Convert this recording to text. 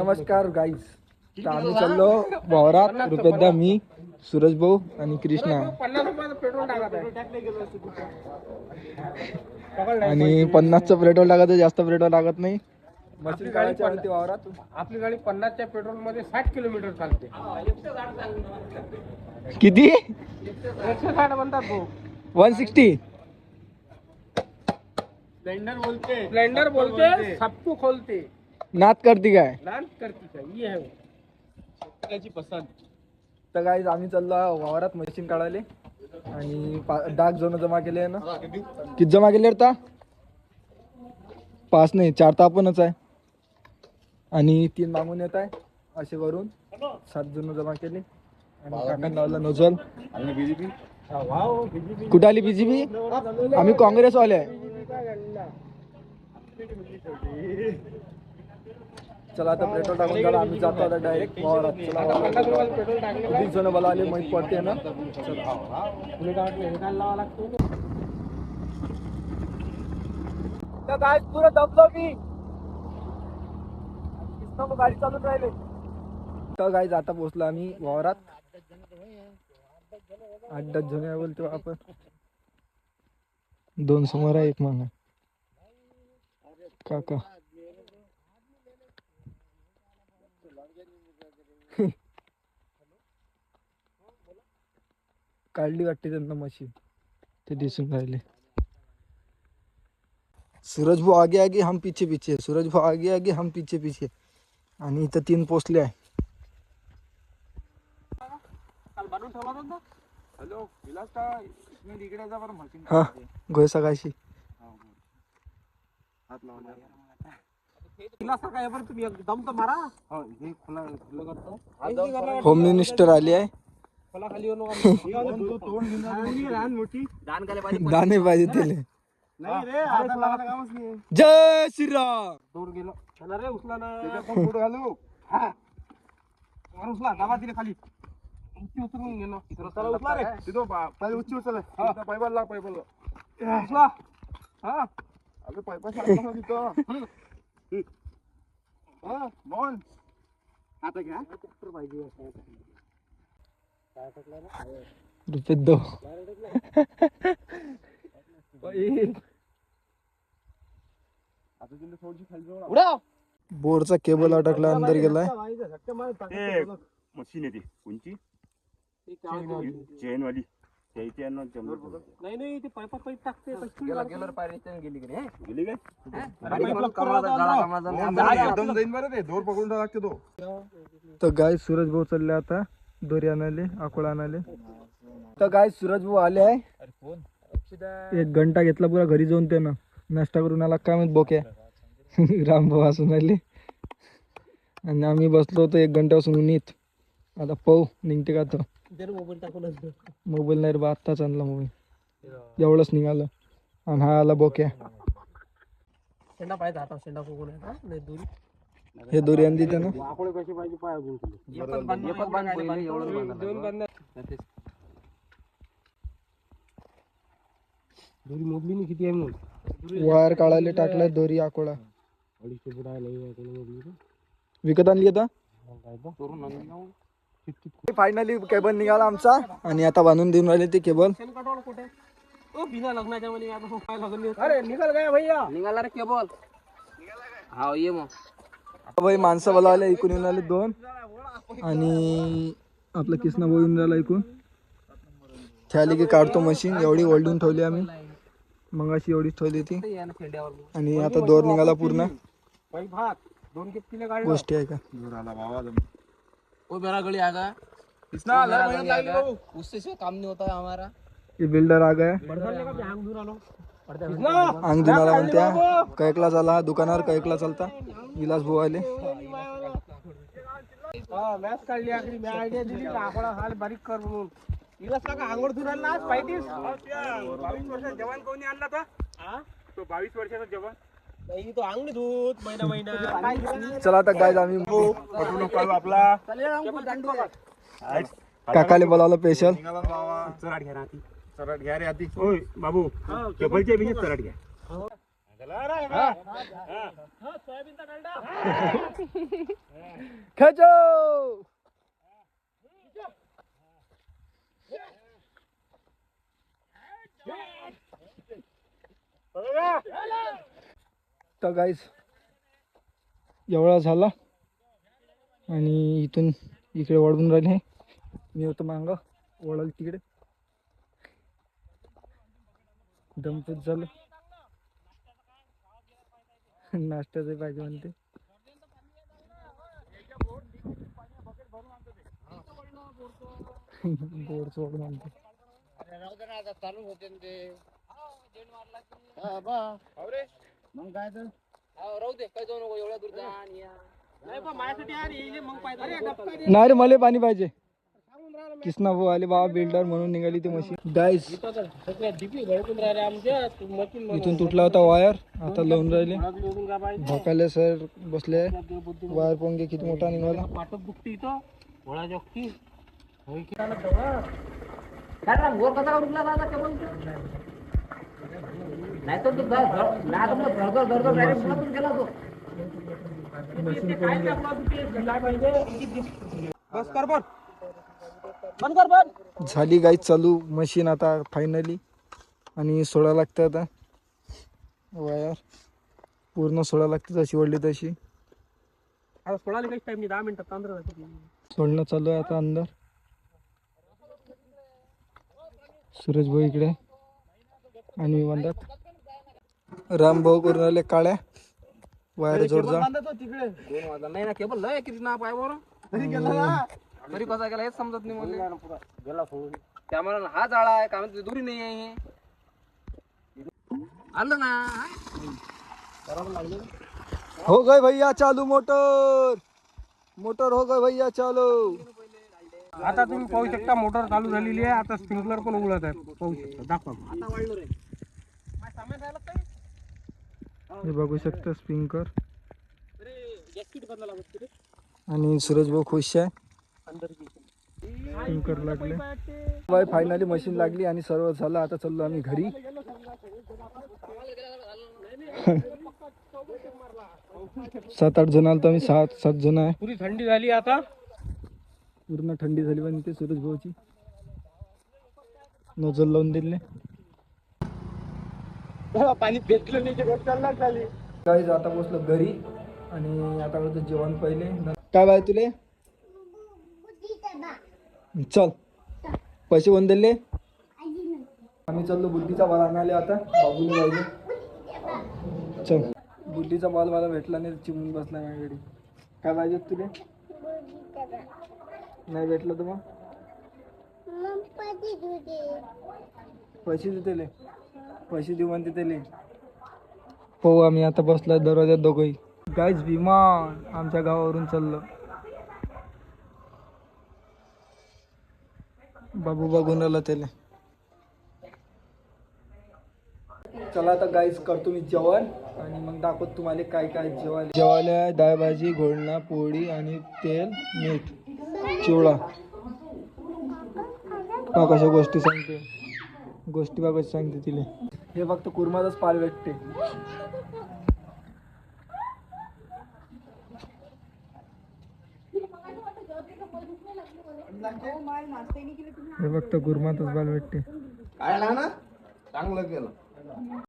नमस्कार गाईज, तर आम्ही चाललो वावरात. रुपेशदा, मी, सूरज भाऊ आणि कृष्णा. 50 रुपयाचं पेट्रोल टाकत आहे आणि 50चं पेट्रोल टाकत, जास्त पेट्रोल टाकत नाही. आपली गाडी वावरात. आपली गाडी 50च्या पेट्रोल मध्ये 60 किलोमीटर चालते. किती? 160 म्हणतात भाऊ. 160. स्प्लेंडर बोलते सबको खोलते. नाद करते काय? लाल करती का ये है त्याची पसंत. तर गाईज आम्ही चाललो वावरात मशीन काढायला. आणि डाग जण जमा केले ना. किती जमा केले आता? 5 नाही 4 तर आपणच आहे. आणि 3 मागून येत आहे. असे वरून 7 जण जमा केले. आणि काकांना लावला नोजल. कुठे आली बीजेपी? आम्ही काँग्रेस वाले आहे. चला आता पेट्रोल टाकून झालं, आम्ही जातो आता डायरेक्ट वावरात. चला जण मला आले, माहीत पडते ना. पुरं दमलो मी, गाडी चालून राहिले. तर गाईज आता पोहोचलो आम्ही वावरात. 8-10 जण बोलतो आपण. 2 समोर आहे, 1 मागे. काका काढली वाटते त्यांना मशीन, ते दिसून राहिले. सूरज भाऊ आगे आगे हम पीछे पीछे, सूरज भाऊ आगे आगे हम पीछे पीछे. आणि इथं 3 पोचले आहे. हा घोयसा काशी होम मिनिस्टर आली आहे. दाणे पाहिजे त्याले. जय श्रीराम. दूर गेलो रे उचला ना. घालू उचला दाबा दिले खाली. उचलून गेलो. उचला रे तिथं पहिले उच्ची उचल. पायबाला लाग, पायबाला उचला. हा अरे पायपा सारखा तिथं. हा मोन आता घ्या. ट्रॅक्टर पाहिजे. रुपये 2. बोरचा केबल अटकला, अंदर गेलाय. मशीन येते कोणची? चेन वाली. नाही नाही ते पाईप टाकते. गेली काय? तर गाय सूरज भाऊ चालले आता दोरी आणाले, आकोळा आणाले. तर गाय सूरज भाऊ आले आहे. 1 घंटा घेतला पुरा घरी जाऊन. त्यानं नाश्ता करून आला काय माहित बोक्या. राम भाऊ असून आले. आणि आम्ही बसलो होतो 1 घंट्यापासून उन्हीत. आता पाहू निघते का. तो मोबाईल नाही रे बा, आत्ताच आणला मोबाईल. एवढंच निघालं. आणि हा आला बोक्या. हे दोरी आणली त्यानं. दोरी मोजली नाही किती आहे म्हणून. वायर काढायला टाकलाय दोरी आकोळा. विकत आणली आता. फायनली केबल निघाला आमचा. आणि आता बांधून देऊन राहिले ते केबल. बिना लग्नाच्या मध्ये. अरे निघाल काय भैया? निघाला रे केबल. हा ये मग भाई माणसं बोलावले. इकून येऊन आले 2. आणि आपला कृष्णा भाऊ येऊन राहिला इकून. त्याली की काढतो मशीन. एवढी ओल्डून ठेवली आम्ही. मग अशी एवढीच ठेवली ती. आणि आता दोर निघाला पूर्ण. गोष्टी आहे का? मेरा गली आ गया. उससे काम नहीं होता है हमारा. ये बिल्डर आ गया. अंग धुनाला म्हणत्या. कैकला झाला दुकानावर. कैकला चालता. विलास भाऊ आले. मॅच काढली आखरी. मी आयडिया दिली आकडा हाल बारीक कर म्हणून. विलास काका आंघोळ धुवून आणला आज. 22 वर्षाचा जवान कोणी आणला तर? तो 22 वर्षाचा जवान. नाही तो अंगणी धुत महिना. चला आता गाय आम्ही आपला काकाले बोलावलं स्पेशल. चराट घ्या रे आधी. बाबू केबलच्या बिझनेस चराट घ्या. खेचो. तर गाईस एवढा झाला आणि इथून इकडे वळून राहिले. मी होतो मांग वळल तिकडे. दमपूत झालं. नाश्त्याचं पाहिजे म्हणते. बोर सोडून आणते. नाही रे मला पाणी पाहिजे. किसना भाऊ आले बाबा बिल्डर म्हणून निघाली ती मशीन. गाईस इथून तुटला होता वायर. आता लावून राहिले. भोकाले सर बसले. वायर पोंगे किती मोठा निघाला. झाली गाईस चालू मशीन आता फायनली. आणि सोडा लागतं आता वायर. पूर्ण सोडा लागते जशी ओढली तशी. सोडणं चालू आहे आता अंदर. सूरज भाऊ इकडे आणि वंदात राम भाऊ करून राहिले काळ्या वायर जोडजा. तरी कसा गेला हेच समजत नाही मला. त्यामुळे हा जाळा आहे का म्हणते दुरी नाही आहे. आलं ना. हो गए भैया चालू मोटर. मोटर हो गए भैया चालू. आता तुम्ही पाहू शकता मोटर चालू झालेली आहे. आता स्प्रिंकलर पण उघडत आहे. पाहू शकता दाखवा. हे बघू शकता स्प्रिंकर. आणि सूरज भाऊ खुश आहे. स्प्रिंकर लागले बाय. फायनली मशीन लागली आणि सर्व झालं. आता चाललो आम्ही घरी. 7-8 जण आलो. आम्ही 7 जण आहे. पुरी थंडी झाली आता. पूर्ण थंडी झाली पण ते सूरज भाऊची. नोजल लावून दिले. पाणी भेटलं नाही झाली. काय आता पोचलो घरी आणि आता होतं जेवण पहिले. काय बाय तुले चल पैसे कोण दिले. आम्ही चाललो बुद्धीचा बाल आणायला. आता बाबूने पाहिजे. चल बुद्धीचा बाल मला भेटला नाही. चिमून बसला माझ्याकडे. काय पाहिजे तुले. नाही भेटलं तर मग पैसे दे त्याले. पैसे देऊ म्हणते त्याले. हो आम्ही आता बसला दरवाज्यात दोघंही. गाईज विमान आमच्या गावावरून चाललं. बाबू बघून राहिला त्याला. चला आता गाईज करतो मी जेवण आणि मग दाखवतो तुम्हाला काय काय जेवायला. डाळ भाजी घोळणा पोळी आणि तेल मीठ चिवडा. का कशा गोष्टी सांगते. गोष्टी बघा कशी सांगते तिला. हे फक्त कुर्माचाच पाल भेटते. हे फक्त कुर्मातच पाल भेटते. काय ना चांगलं केलं.